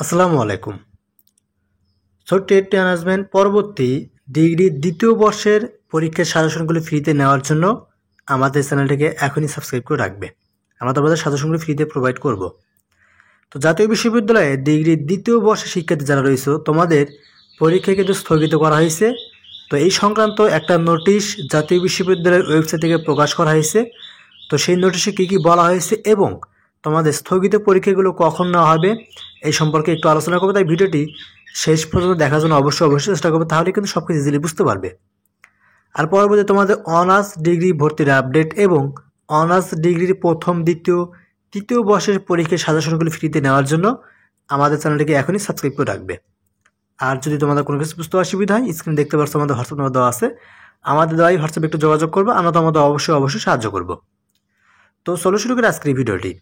আসসালামু আলাইকুম। ছোট্ট একটি অ্যানাউন্সমেন্ট, পরবর্তী ডিগ্রির দ্বিতীয় বর্ষের পরীক্ষার সাজেশনগুলি ফ্রিতে নেওয়ার জন্য আমাদের চ্যানেলটিকে এখনই সাবস্ক্রাইব করে রাখবে। আমরা তোমাদের সাজেশনগুলি ফ্রিতে প্রোভাইড করব। তো জাতীয় বিশ্ববিদ্যালয়ে ডিগ্রির দ্বিতীয় বর্ষের শিক্ষার্থী যারা রয়েছে তোমাদের পরীক্ষা কিন্তু স্থগিত করা হয়েছে। তো এই সংক্রান্ত একটা নোটিশ জাতীয় বিশ্ববিদ্যালয়ের ওয়েবসাইট থেকে প্রকাশ করা হয়েছে। তো সেই নোটিশে কী কী বলা হয়েছে এবং তোমাদের স্থগিত পরীক্ষাগুলো কখন নেওয়া হবে এই সম্পর্কে একটু আলোচনা করবো। তাই ভিডিওটি শেষ পর্যন্ত দেখার জন্য অবশ্যই চেষ্টা করবে, তাহলে কিন্তু সব কিছু ইজিলি বুঝতে পারবে। আর পরবর্তী তোমাদের অনার্স ডিগ্রি ভর্তির আপডেট এবং অনার্স ডিগ্রির প্রথম তৃতীয় বর্ষের পরীক্ষার সাজেশনগুলি ফ্রিতে নেওয়ার জন্য আমাদের চ্যানেলটিকে এখনই সাবস্ক্রাইব করে রাখবে। আর যদি তোমাদের কোনো কিছু বুঝতে অসুবিধা হয়, স্ক্রিনে দেখতে পাচ্ছ আমাদের হোয়াটসঅ্যাপ নাম্বার দেওয়া আছে, আমাদের দেওয়াই হোয়াটসঅ্যাপে একটু যোগাযোগ করবো, আমরা তোমাদের অবশ্যই সাহায্য করব। তো চলো শুরু করে আজকের এই ভিডিওটি।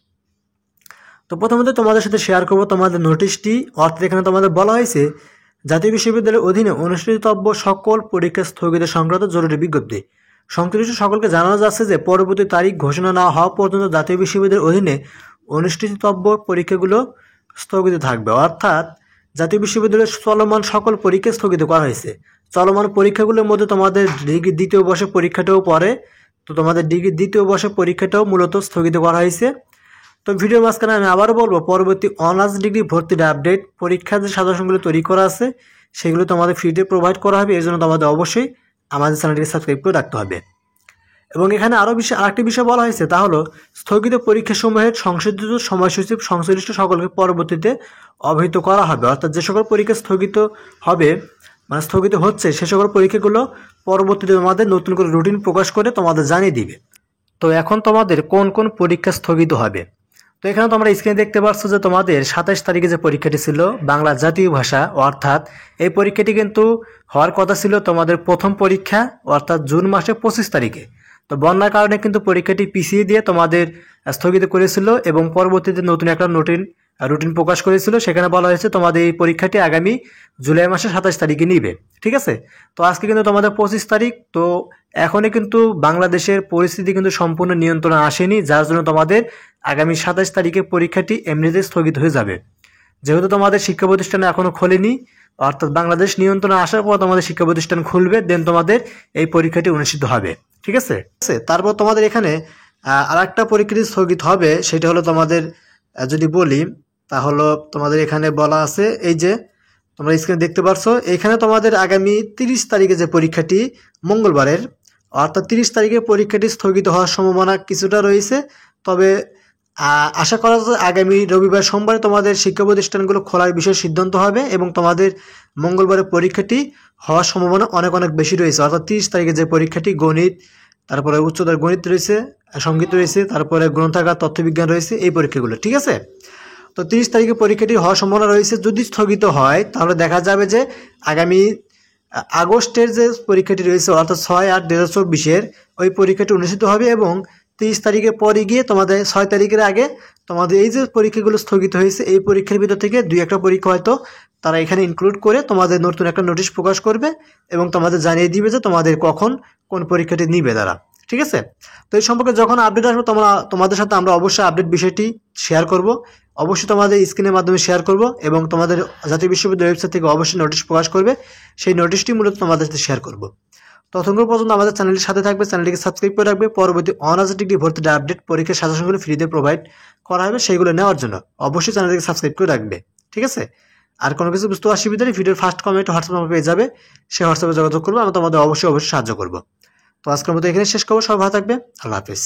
তো প্রথমত তোমাদের সাথে শেয়ার করব তোমাদের নোটিশটি। অর্থাৎ এখানে তোমাদের বলা হয়েছে জাতীয় বিশ্ববিদ্যালয়ের অধীনে অনুষ্ঠিতব্য সকল পরীক্ষা স্থগিত সংক্রান্ত জরুরি বিজ্ঞপ্তি। সংশ্লিষ্ট সকলকে জানানো যাচ্ছে যে পরবর্তী তারিখ ঘোষণা না হওয়া পর্যন্ত জাতীয় বিশ্ববিদ্যালয়ের অধীনে অনুষ্ঠিতব্য পরীক্ষাগুলো স্থগিত থাকবে। অর্থাৎ জাতীয় বিশ্ববিদ্যালয়ের চলমান সকল পরীক্ষা স্থগিত করা হয়েছে। চলমান পরীক্ষাগুলোর মধ্যে তোমাদের ডিগ্রি দ্বিতীয় বর্ষের পরীক্ষাটাও পড়ে। তো তোমাদের ডিগ্রি দ্বিতীয় বর্ষের পরীক্ষাটাও মূলত স্থগিত করা হয়েছে। তো ভিডিওর মাঝখানে আমি আবারও বলবো, পরবর্তী অনার্স ডিগ্রি ভর্তির আপডেট, পরীক্ষার যে সাজেশনগুলো তৈরি করা আছে সেগুলো তোমাদের ফ্রিতে প্রোভাইড করা হবে। এর জন্য তোমাদের অবশ্যই আমাদের চ্যানেলটিকে সাবস্ক্রাইব করে রাখতে হবে। এবং এখানে আরেকটি বিষয় বলা হয়েছে, তা হলো স্থগিত পরীক্ষাসমূহের সংশোধিত সময়সূচি সংশ্লিষ্ট সকলকে পরবর্তীতে অবহিত করা হবে। অর্থাৎ যে সকল পরীক্ষা স্থগিত হবে, মানে স্থগিত হচ্ছে, সে সকল পরীক্ষাগুলো পরবর্তীতে তোমাদের নতুন করে রুটিন প্রকাশ করে তোমাদের জানিয়ে দিবে। তো এখন তোমাদের কোন কোন পরীক্ষা স্থগিত হবে, তো এখানে তোমরা স্ক্রিনে দেখতে পাচ্ছ যে তোমাদের 27 তারিখে যে পরীক্ষাটি ছিল বাংলা জাতীয় ভাষা, অর্থাৎ এই পরীক্ষাটি কিন্তু হওয়ার কথা ছিল তোমাদের প্রথম পরীক্ষা অর্থাৎ জুন মাসে 25 তারিখে। তো বন্যার কারণে কিন্তু পরীক্ষাটি পিছিয়ে দিয়ে তোমাদের স্থগিত করেছিল এবং পরবর্তীতে নতুন একটা রুটিন প্রকাশ করেছিল। সেখানে বলা হয়েছে তোমাদের এই পরীক্ষাটি আগামী জুলাই মাসের 27 তারিখে নিবে। ঠিক আছে, তো আজকে কিন্তু তোমাদের 25 তারিখ। তো এখনই কিন্তু বাংলাদেশের পরিস্থিতি কিন্তু সম্পূর্ণ নিয়ন্ত্রণে আসেনি, যার জন্য তোমাদের আগামী 27 তারিখে পরীক্ষাটি এমনিতেই স্থগিত হয়ে যাবে। যেহেতু তোমাদের শিক্ষা প্রতিষ্ঠান এখনো খোলেনি, অর্থাৎ বাংলাদেশ নিয়ন্ত্রণে আসার পর তোমাদের শিক্ষা প্রতিষ্ঠান খুলবে, দেন তোমাদের এই পরীক্ষাটি অনুষ্ঠিত হবে। ঠিক আছে, তারপর তোমাদের এখানে আর একটা পরীক্ষাটি স্থগিত হবে, সেটা হলো তোমাদের যদি বলি তাহলে তোমাদের এখানে বলা আছে, এই যে তোমরা স্ক্রিনে দেখতে পাচ্ছ, এখানে তোমাদের আগামী 30 তারিখে যে পরীক্ষাটি মঙ্গলবারের, অর্থাৎ 30 তারিখে পরীক্ষাটি স্থগিত হওয়ার সম্ভাবনা কিছুটা রয়েছে। তবে আশা করা যায় আগামী রবিবার সোমবারে তোমাদের শিক্ষা প্রতিষ্ঠানগুলো খোলার বিষয়ে সিদ্ধান্ত হবে এবং তোমাদের মঙ্গলবারের পরীক্ষাটি হওয়ার সম্ভাবনা অনেক বেশি রয়েছে। অর্থাৎ 30 তারিখে যে পরীক্ষাটি গণিত, তারপরে উচ্চতর গণিত রয়েছে, সঙ্গীত রয়েছে, তারপরে গ্রন্থাগার তথ্যবিজ্ঞান রয়েছে, এই পরীক্ষাগুলো। ঠিক আছে, তো 30 তারিখে পরীক্ষাটি হওয়ার সম্ভাবনা রয়েছে। যদি স্থগিত হয় তাহলে দেখা যাবে যে আগামী আগস্টের যে পরীক্ষাটি রয়েছে অর্থাৎ 6/8/2024 ওই পরীক্ষাটি অনুষ্ঠিত হবে এবং 30 তারিখে পরে গিয়ে তোমাদের 6 তারিখের আগে তোমাদের এই যে পরীক্ষাগুলো স্থগিত হয়েছে এই পরীক্ষার ভিতর থেকে 2-1টা পরীক্ষা হয়তো তারা এখানে ইনক্লুড করে তোমাদের নতুন একটা নোটিশ প্রকাশ করবে এবং তোমাদের জানিয়ে দিবে যে তোমাদের কখন কোন পরীক্ষাটি নিবে তারা। ঠিক আছে, তো এই সম্পর্কে যখন আপডেট আসবে তোমাদের সাথে আমরা অবশ্যই আপডেট বিষয়টি শেয়ার করব। অবশ্যই তোমাদের স্ক্রিনের মাধ্যমে শেয়ার করব এবং তোমাদের জাতীয় বিশ্ববিদ্যালয় ওয়েবসাইট থেকে অবশ্যই নোটিশ প্রকাশ করবে, সেই নোটিশটি মূলত তোমাদের সাথে শেয়ার করব। ততক্ষণ পর্যন্ত আমাদের চ্যানেলের সাথে থাকবে, চ্যানেলটিকে সাবস্ক্রাইব করে রাখবে। পরবর্তী অনার্স ডিগ্রি ভর্তির আপডেট, পরীক্ষার সাজেশনগুলো ফ্রিতে প্রোভাইড করা হবে, সেইগুলো নেওয়ার জন্য অবশ্যই চ্যানেলটিকে সাবস্ক্রাইব করে রাখবে। ঠিক আছে, আর কোনো কিছু বুঝতে অসুবিধা নেই, ভিডিওর ফার্স্ট কমেন্ট হোয়াটসঅ্যাপ নাম্বার পেয়ে যাবে, সেই হোয়াটসঅ্যাপে যোগাযোগ করবো, আমরা তোমাদের অবশ্যই সাহায্য করবো। তো আজকের মতো এখানে শেষ করবো, সবাই ভালো থাকবে, আল্লাহ হাফেজ।